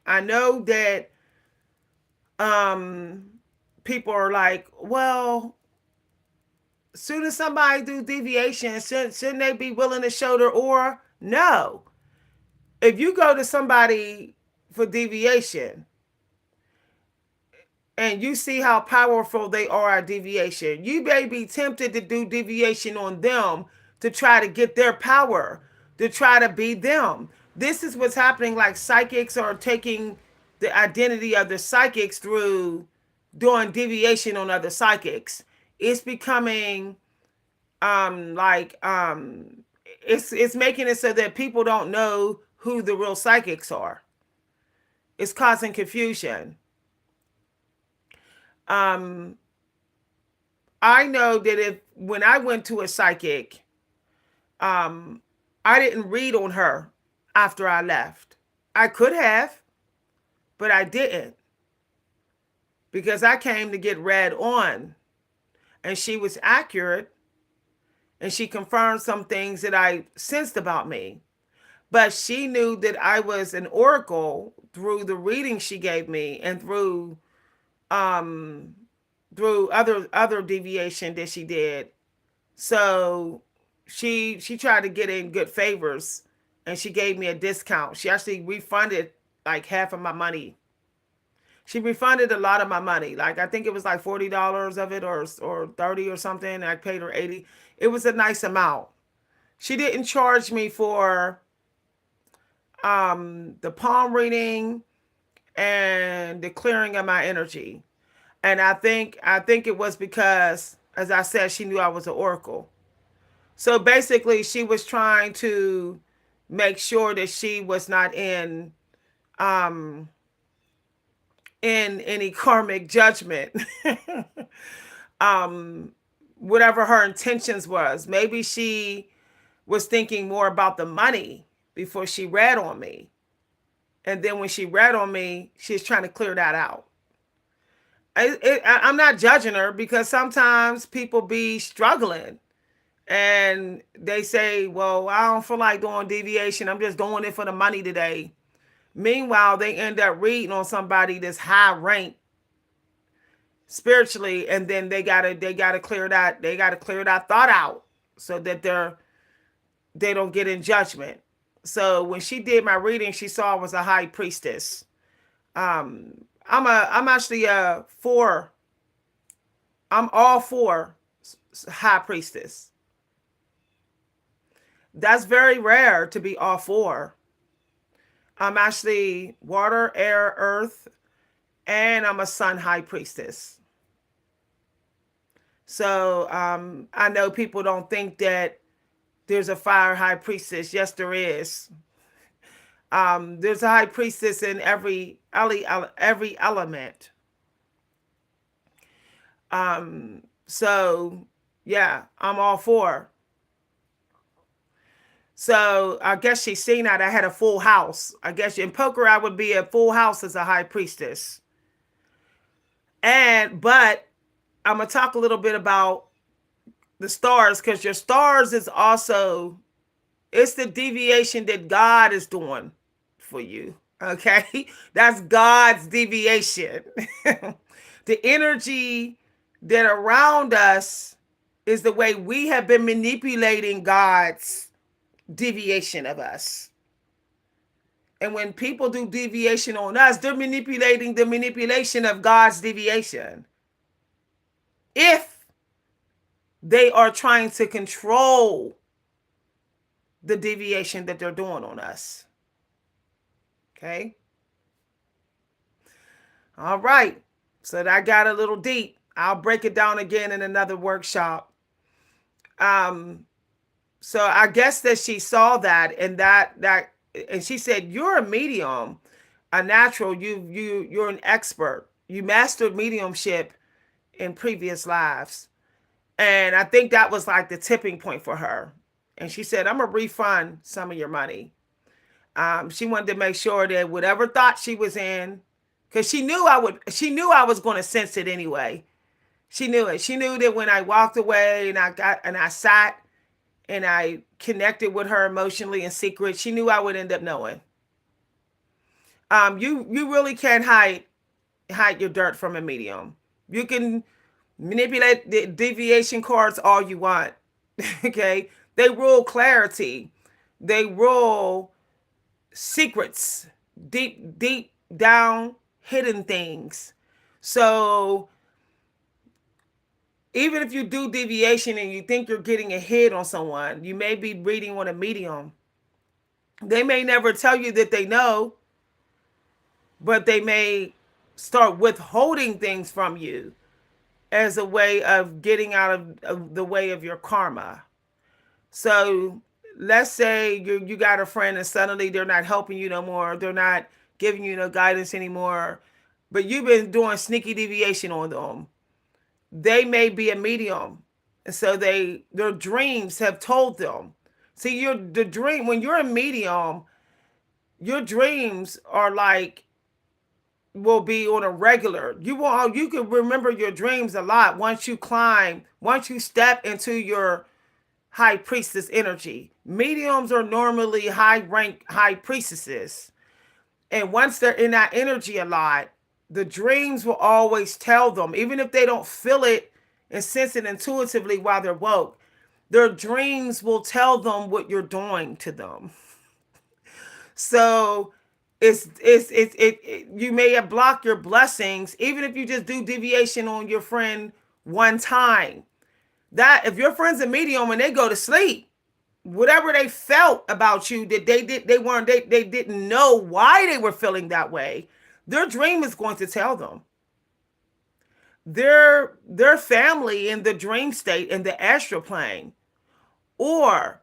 I know that people are like, well, as soon as somebody do deviation, shouldn't they be willing to show their aura? No. If you go to somebody for deviation and you see how powerful they are at deviation, you may be tempted to do deviation on them to try to get their power, to try to be them. This is what's happening. Like psychics are taking the identity of the psychics through doing deviation on other psychics. It's becoming it's making it so that people don't know who the real psychics are. It's causing confusion. I know that when I went to a psychic, I didn't read on her after I left. I could have, but I didn't, because I came to get read on. and she was accurate, and she confirmed some things that I sensed about me. But she knew that I was an oracle through the reading she gave me, and um through other deviation that she did. So she tried to get in good favors, and she gave me a discount. She actually refunded like half of my money. She refunded a lot of my money. Like I think it was like $40 of it, or 30 or something. And I paid her 80. It was a nice amount. She didn't charge me for the palm reading and the clearing of my energy. And I think it was because, as I said, she knew I was an oracle. So basically, she was trying to make sure that she was not um in any karmic judgment. um Whatever her intentions was. Maybe she was thinking more about the money before she read on me. And then when she read on me, she's trying to clear that out. I'm not judging her, because sometimes people be struggling and they say, well, I don't feel like doing deviation. I'm just doing it for the money today. Meanwhile, they end up reading on somebody that's high ranked spiritually, and then they gotta clear that thought out, so that they don't get in judgment. So when she did my reading, she saw I was a high priestess. I'm actually a four. I'm all four high priestess. That's very rare to be all four. I'm actually water, air, earth, and I'm a sun high priestess. So I know people don't think that there's a fire high priestess. Yes, there is. There's a high priestess in every element. So yeah, I'm all four. So I guess she's seen that I had a full house. I guess in poker I would be a full house as a high priestess. But I'm gonna talk a little bit about the stars, because your stars is also, it's the deviation that God is doing for you. Okay, that's God's deviation. The energy that around us is the way we have been manipulating God's deviation of us. And when people do deviation on us, they're manipulating the manipulation of God's deviation. If they are trying to control the deviation that they're doing on us. Okay. All right. So that got a little deep. I'll break it down again in another workshop. So I guess that she saw that, and she said, "You're a medium, a natural. You're an expert. You mastered mediumship in previous lives." And I think that was like the tipping point for her. And she said, "I'm gonna refund some of your money." She wanted to make sure that whatever thought she was in, because she knew I was going to sense it anyway. She knew it. She knew that when I walked away and I sat and I connected with her emotionally in secret, she knew I would end up knowing. You really can't hide your dirt from a medium. You can manipulate the deviation cards all you want. Okay, they rule clarity. They rule secrets, deep down hidden things. So even if you do deviation and you think you're getting a hit on someone, you may be reading on a medium. They may never tell you that they know, but they may start withholding things from you as a way of getting out of the way of your karma. So let's say you got a friend and suddenly they're not helping you no more. They're not giving you no guidance anymore, but you've been doing sneaky deviation on them. They may be a medium. And so their dreams have told them. See, when you're a medium, your dreams are like will be on a regular. You can remember your dreams a lot once you step into your high priestess energy. Mediums are normally high rank high priestesses. And once they're in that energy a lot, the dreams will always tell them, even if they don't feel it and sense it intuitively while they're woke, their dreams will tell them what you're doing to them. So you may have blocked your blessings, even if you just do deviation on your friend one time. That if your friend's a medium when they go to sleep, whatever they felt about you that they didn't know why they were feeling that way, their dream is going to tell them. Their family in the dream state in the astral plane, or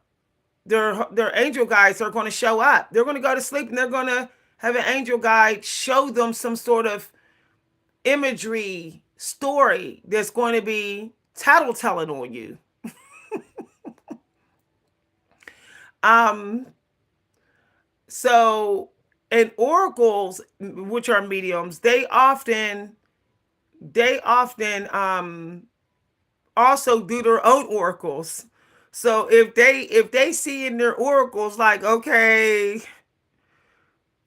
their angel guides are going to show up. They're going to go to sleep and they're going to have an angel guide show them some sort of imagery story that's going to be tattletelling on you. um so and oracles, which are mediums, they often also do their own oracles. So if they see in their oracles like, okay,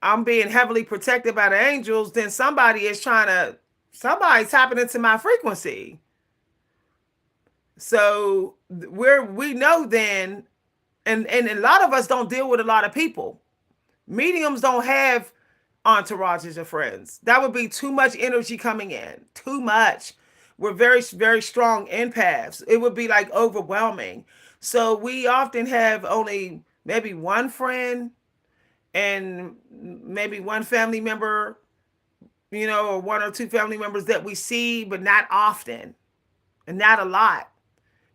I'm being heavily protected by the angels, then somebody's tapping into my frequency. So we know then, and a lot of us don't deal with a lot of people. Mediums don't have entourages of friends. That would be too much energy coming in. Too much. We're very, very strong empaths. It would be like overwhelming. So we often have only maybe one friend and maybe one family member, or one or two family members that we see, but not often and not a lot.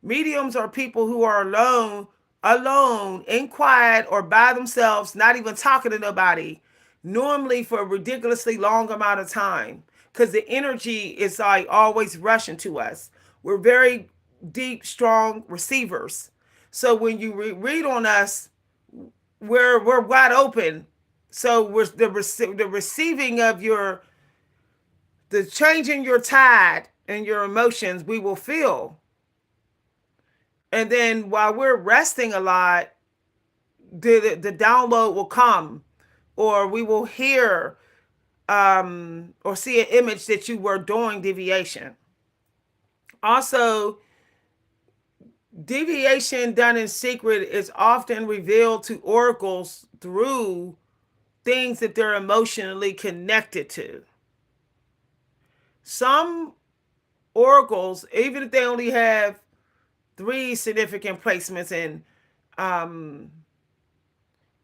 Mediums are people who are alone, in quiet, or by themselves, not even talking to nobody, normally for a ridiculously long amount of time, because the energy is like always rushing to us. We're very deep, strong receivers. So when you read on us, we're wide open. So we're the receiving of the change in your tide and your emotions, we will feel. And then while we're resting a lot, the download will come, or we will hear or see an image that you were doing deviation. Also, deviation done in secret is often revealed to oracles through things that they're emotionally connected to. Some oracles, even if they only have 3 significant placements in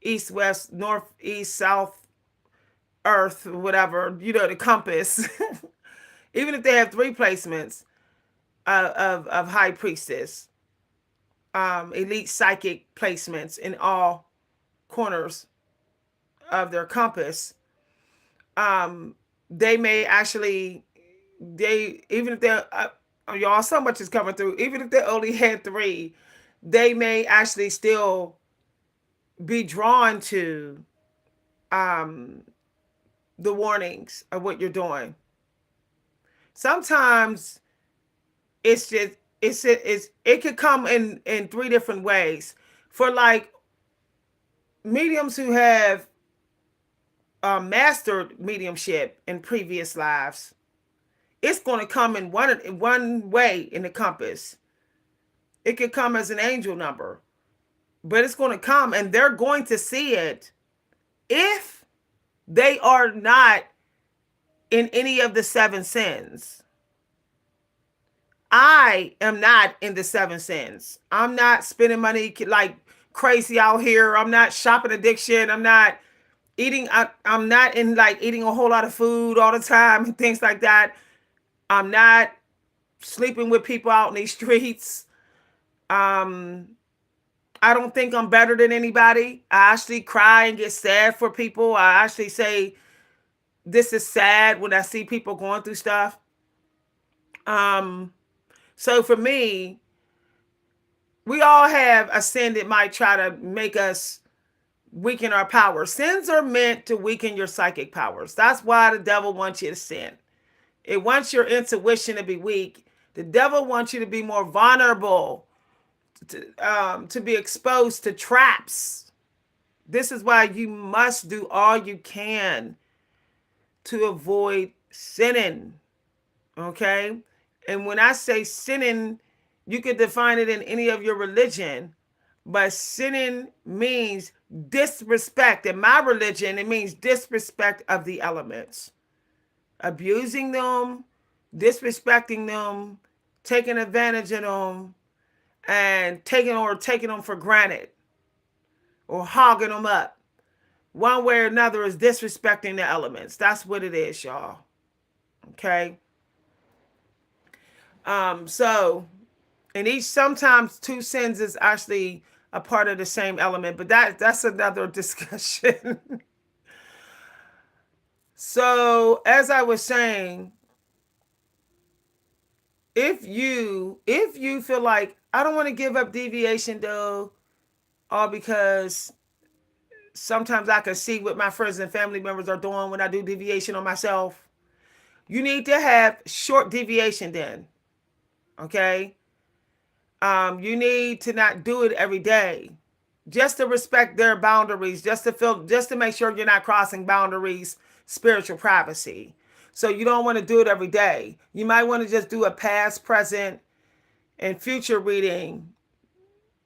east, west, north, east, south, earth, whatever, the compass, even if they have 3 placements of high priestess, elite psychic placements in all corners of their compass, they may actually, even if they're, y'all, so much is coming through, even if they only had 3, they may actually still be drawn to the warnings of what you're doing. Sometimes it could come in 3 different ways. For like mediums who have mastered mediumship in previous lives, it's going to come in one way in the compass. It could come as an angel number, but it's going to come, and they're going to see it if they are not in any of the 7 sins. I am not in the 7 sins. I'm not spending money like crazy out here. I'm not shopping addiction. I'm not eating. I'm not in like eating a whole lot of food all the time and things like that. I'm not sleeping with people out in these streets. I don't think I'm better than anybody. I actually cry and get sad for people. I actually say, this is sad when I see people going through stuff. So for me, we all have a sin that might try to make us weaken our powers. Sins are meant to weaken your psychic powers. That's why the devil wants you to sin. It wants your intuition to be weak. The devil wants you to be more vulnerable, to be exposed to traps. This is why you must do all you can to avoid sinning. Okay? And when I say sinning, you could define it in any of your religion, but sinning means disrespect. In my religion, it means disrespect of the elements, abusing them, disrespecting them, taking advantage of them, and taking them for granted or hogging them up. One way or another is disrespecting the elements. That's what it is, y'all. Okay. So, and each sometimes two sins is actually a part of the same element, but that's another discussion. So, as I was saying, if you feel like I don't want to give up deviation though, all because sometimes I can see what my friends and family members are doing when I do deviation on myself. You need to have short deviation then. Okay? You need to not do it every day. Just to respect their boundaries, just to make sure you're not crossing boundaries, spiritual privacy. So you don't want to do it every day. You might want to just do a past, present, and future reading,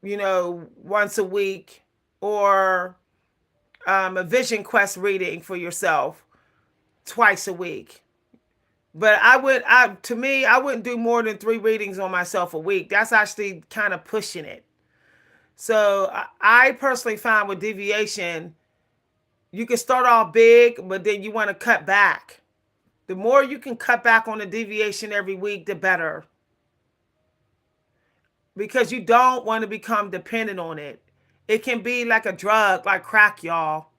once a week, or a vision quest reading for yourself twice a week. But I wouldn't do more than 3 readings on myself a week. That's actually kind of pushing it. So I personally find with deviation, you can start off big, but then you want to cut back. The more you can cut back on the deviation every week, the better. Because you don't want to become dependent on it. It can be like a drug, like crack, y'all.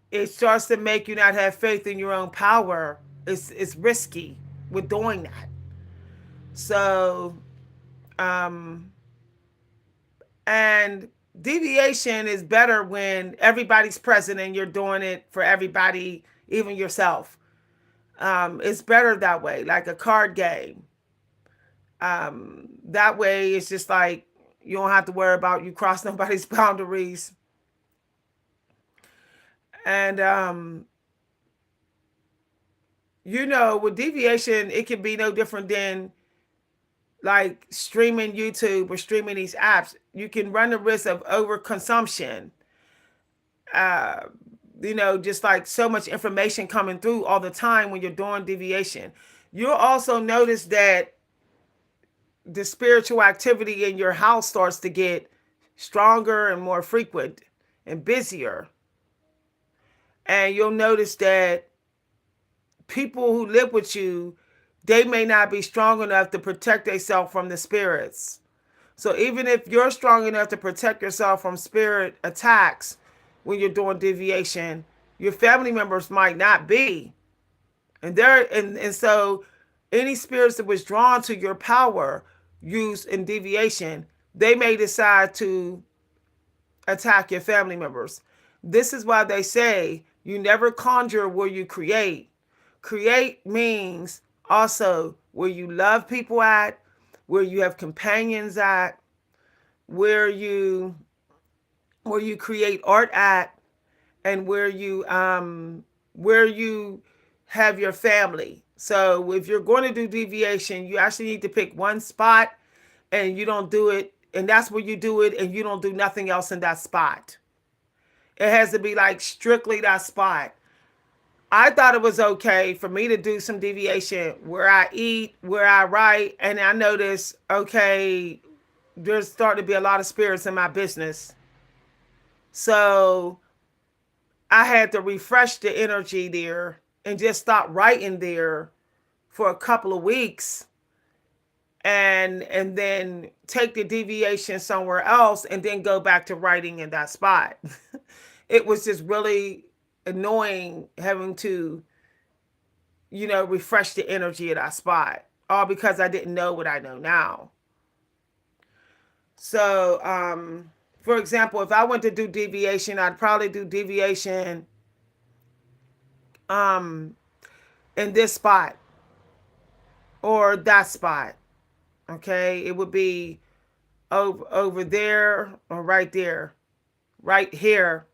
It starts to make you not have faith in your own power. It's risky with doing that. So, and deviation is better when everybody's present and you're doing it for everybody, even yourself. It's better that way, like a card game. That way it's just like you don't have to worry about you cross nobody's boundaries. And with deviation, it can be no different than like streaming YouTube or streaming these apps. You can run the risk of overconsumption. Just like so much information coming through all the time when you're doing deviation. You'll also notice that the spiritual activity in your house starts to get stronger and more frequent and busier. And you'll notice that people who live with you, they may not be strong enough to protect themselves from the spirits. So even if you're strong enough to protect yourself from spirit attacks when you're doing deviation, your family members might not be. And so any spirits that was drawn to your power used in deviation, they may decide to attack your family members. This is why they say you never conjure where you create. Create means also where you love people at, where you have companions at, where you create art at, and where you have your family. So if you're going to do deviation, you actually need to pick one spot, and you don't do it, and that's where you do it, and you don't do nothing else in that spot. It has to be like strictly that spot. I thought it was okay for me to do some deviation where I eat, where I write, and I noticed, okay, there's starting to be a lot of spirits in my business. So I had to refresh the energy there and just stop writing there for a couple of weeks, and then take the deviation somewhere else and then go back to writing in that spot. It was just really annoying having to, refresh the energy of that spot, all because I didn't know what I know now. So, For example, if I went to do deviation, I'd probably do deviation um in this spot or that spot. Okay, it would be over there or right there, right here.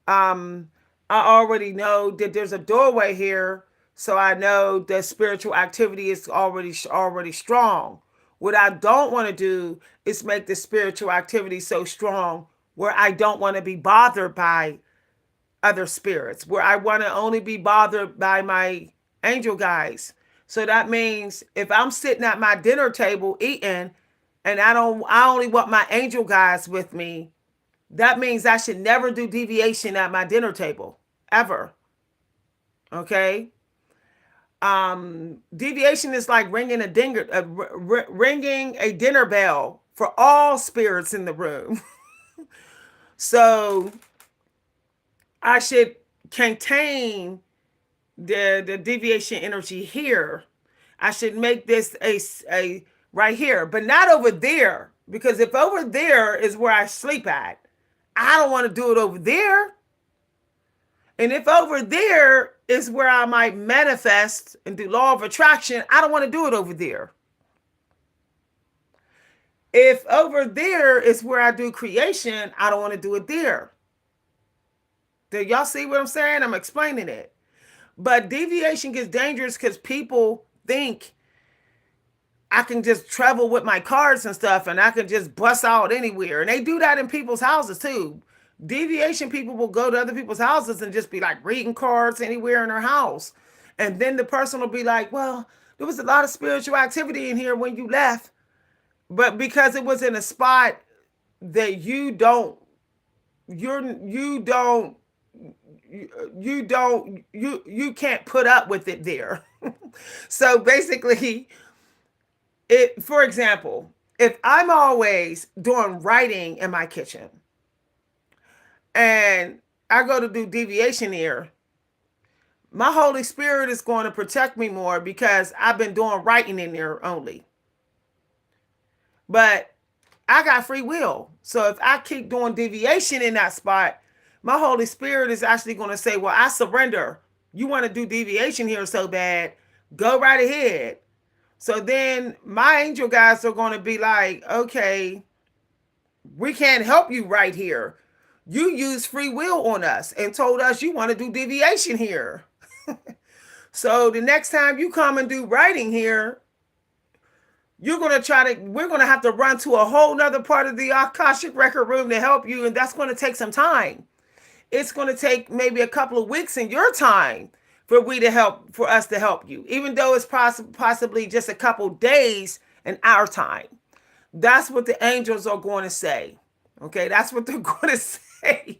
um I already know that there's a doorway here, so I know that spiritual activity is already strong. What I don't want to do is make the spiritual activity so strong where I don't want to be bothered by other spirits, where I want to only be bothered by my angel guides. So that means if I'm sitting at my dinner table eating and I only want my angel guides with me, that means I should never do deviation at my dinner table ever. Okay? Deviation is like ringing a dinner bell for all spirits in the room. So I should contain the deviation energy here. I should make this a right here, but not over there, because if over there is where I sleep at, I don't want to do it over there. And if over there is where I might manifest and do law of attraction, I don't want to do it over there. If over there is where I do creation, I don't want to do it there. Do y'all see what I'm saying? I'm explaining it. But deviation gets dangerous because people think I can just travel with my cards and stuff and I can just bust out anywhere. And they do that in people's houses too. Deviation people will go to other people's houses and just be like reading cards anywhere in their house. And then the person will be like, well, there was a lot of spiritual activity in here when you left. But because it was in a spot that you can't put up with it there. So basically, for example, if I'm always doing writing in my kitchen and I go to do deviation here, my Holy Spirit is going to protect me more because I've been doing writing in there only. But I got free will. So if I keep doing deviation in that spot, my Holy Spirit is actually going to say, well, I surrender. You want to do deviation here so bad, go right ahead. So then my angel guys are going to be like, okay, we can't help you right here. You used free will on us and told us you want to do deviation here. So the next time you come and do writing here, we're going to have to run to a whole nother part of the Akashic record room to help you. And that's going to take some time. It's going to take maybe a couple of weeks in your time for us to help you, even though it's possibly just a couple days in our time. That's what the angels are going to say. Okay, that's what they're going to say.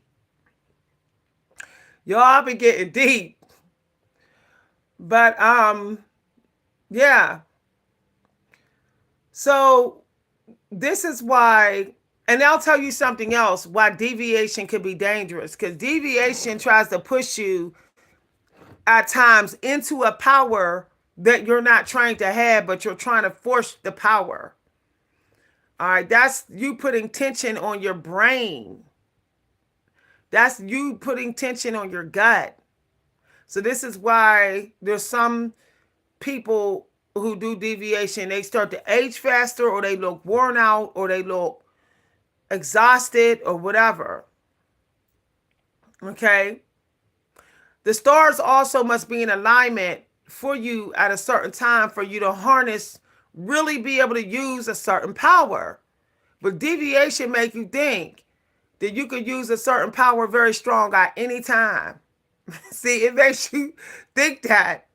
Y'all been getting deep. But yeah. So this is why, and I'll tell you something else, why deviation can be dangerous. Because deviation tries to push you at times into a power that you're not trying to have, but you're trying to force the power. All right, that's you putting tension on your brain. That's you putting tension on your gut. So this is why there's some people who do deviation, they start to age faster, or they look worn out, or they look exhausted, or whatever. Okay? The stars also must be in alignment for you at a certain time for you to harness, really be able to use a certain power. But deviation make you think that you could use a certain power very strong at any time. See, it makes you think that,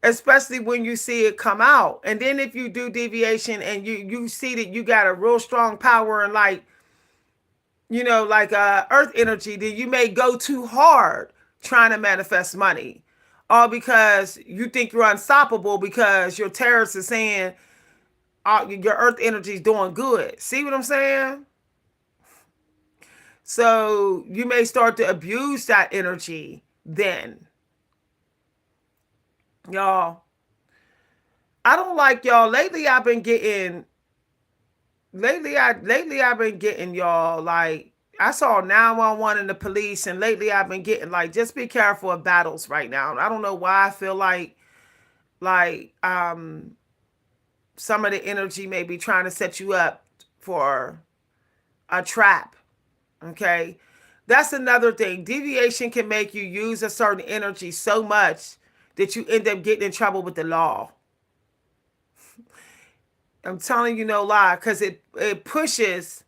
especially when you see it come out. And then if you do deviation and you see that you got a real strong power and like earth energy, then you may go too hard trying to manifest money, all because you think you're unstoppable because your terrorists are saying your earth energy is doing good. See what I'm saying? So you may start to abuse that energy then. Y'all, I don't like y'all. Lately, I've been getting lately I've been getting y'all like I saw 911 in the police, and lately I've been getting like just be careful of battles right now. I don't know why I feel like some of the energy may be trying to set you up for a trap. Okay. That's another thing. Deviation can make you use a certain energy so much that you end up getting in trouble with the law. I'm telling you no lie, because it pushes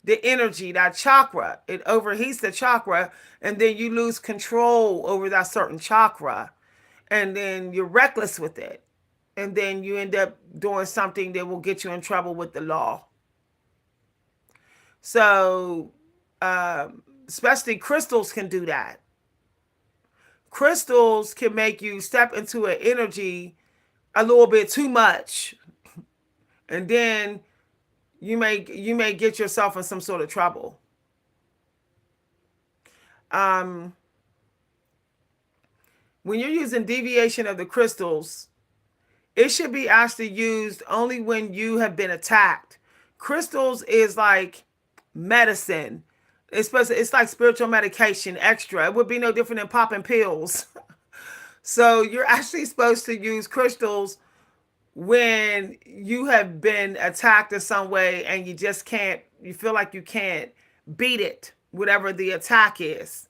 the energy, that chakra. It overheats the chakra, and then you lose control over that certain chakra. And then you're reckless with it. And then you end up doing something that will get you in trouble with the law. So, especially crystals can do that. Crystals can make you step into an energy a little bit too much, and then you may get yourself in some sort of trouble. Um, when you're using deviation of the crystals, it should be actually used only when you have been attacked. Crystals is like medicine. It's like spiritual medication extra. It would be no different than popping pills. So you're actually supposed to use crystals when you have been attacked in some way and you just can't, you feel like you can't beat it, whatever the attack is.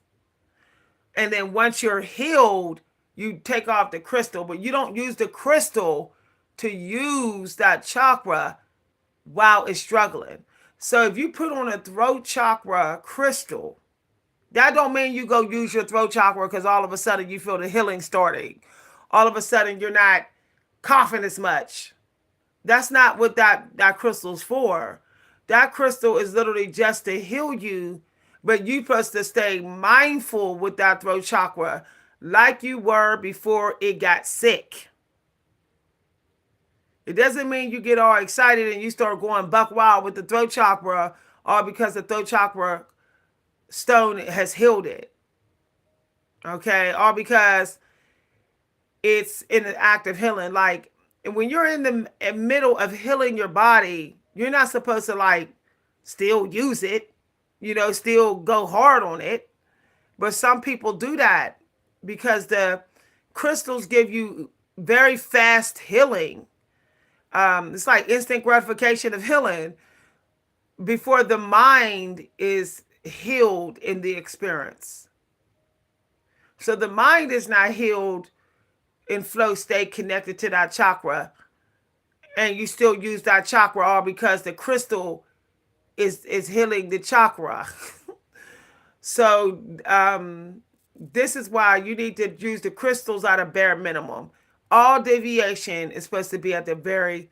And then once you're healed, you take off the crystal, but you don't use the crystal to use that chakra while it's struggling. So if you put on a throat chakra crystal, that don't mean you go use your throat chakra because all of a sudden you feel the healing starting. All of a sudden you're not coughing as much. That's not what that crystal's for. That crystal is literally just to heal you, but you're supposed to stay mindful with that throat chakra like you were before it got sick. It doesn't mean you get all excited and you start going buck wild with the throat chakra, all because the throat chakra stone has healed it. Okay? All because it's in an act of healing. Like, when you're in the middle of healing your body, you're not supposed to like still use it, still go hard on it. But some people do that because the crystals give you very fast healing. It's like instant gratification of healing before the mind is healed in the experience. So the mind is not healed in flow state connected to that chakra, and you still use that chakra all because the crystal is healing the chakra. So this is why you need to use the crystals at a bare minimum. All deviation is supposed to be at the very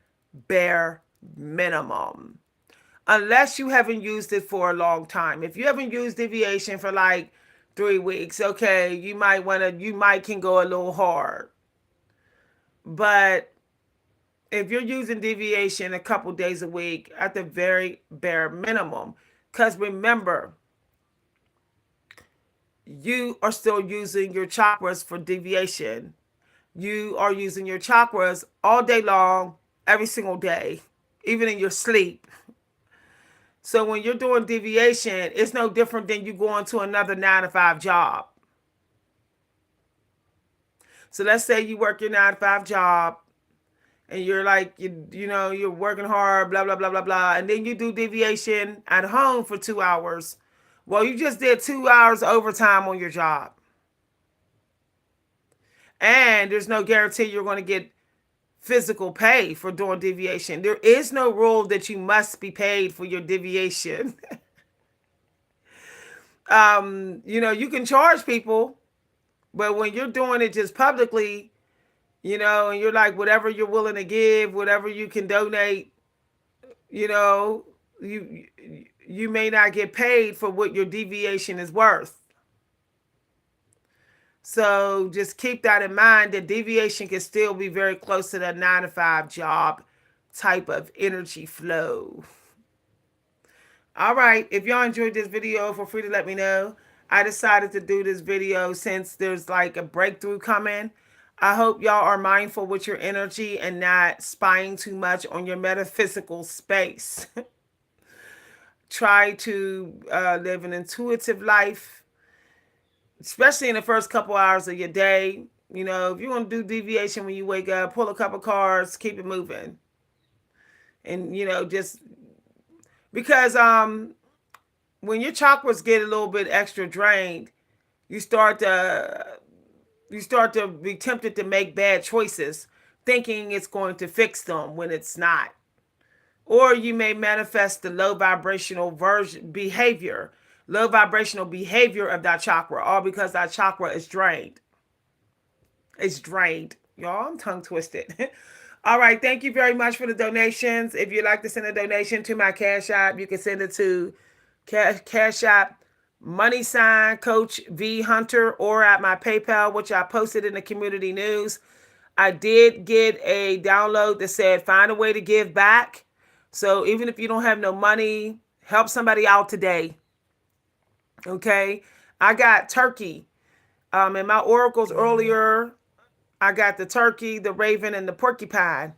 bare minimum, unless you haven't used it for a long time. If you haven't used deviation for like 3 weeks, okay, you might can go a little hard. But if you're using deviation a couple days a week, at the very bare minimum, because remember, you are still using your chakras for deviation. You are using your chakras all day long, every single day, even in your sleep. So when you're doing deviation, it's no different than you going to another 9 to 5 job. So let's say you work your 9 to 5 job, and you're like, you're working hard, blah, blah, blah, blah, blah. And then you do deviation at home for 2 hours. Well, you just did 2 hours overtime on your job. And there's no guarantee you're going to get physical pay for doing deviation. There is no rule that you must be paid for your deviation. You can charge people, but when you're doing it just publicly, and you're like, whatever you're willing to give, whatever you can donate, you may not get paid for what your deviation is worth. So just keep that in mind, that deviation can still be very close to that 9 to 5 job type of energy flow. All right. If y'all enjoyed this video, feel free to let me know. I decided to do this video since there's like a breakthrough coming. I hope y'all are mindful with your energy and not spying too much on your metaphysical space. try to live an intuitive life, especially in the first couple hours of your day. You know, if you want to do deviation when you wake up, pull a couple cards, keep it moving. And, you know, just because when your chakras get a little bit extra drained, you start to be tempted to make bad choices, thinking it's going to fix them when it's not. Or you may manifest the low vibrational low vibrational behavior of that chakra, all because that chakra is drained. It's drained. Y'all, I'm tongue twisted. All right, thank you very much for the donations. If you'd like to send a donation to my Cash App, you can send it to Cash App # Coach V Hunter, or at my PayPal, which I posted in the community news. I did get a download that said find a way to give back. So even if you don't have no money, help somebody out today. Okay, I got turkey. In my oracles earlier, I got the turkey, the raven, and the porcupine.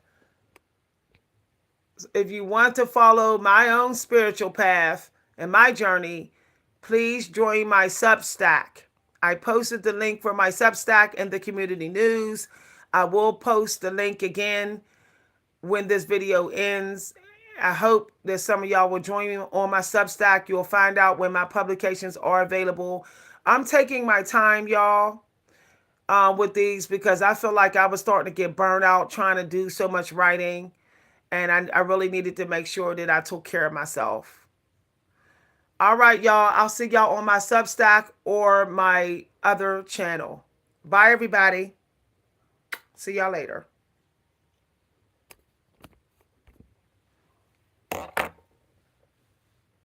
If you want to follow my own spiritual path and my journey, please join my Substack. I posted the link for my Substack in the community news. I will post the link again when this video ends. I hope that some of y'all will join me on my Substack. You'll find out when my publications are available. I'm taking my time, y'all, with these, because I feel like I was starting to get burned out trying to do so much writing. And I really needed to make sure that I took care of myself. All right, y'all. I'll see y'all on my Substack or my other channel. Bye, everybody. See y'all later.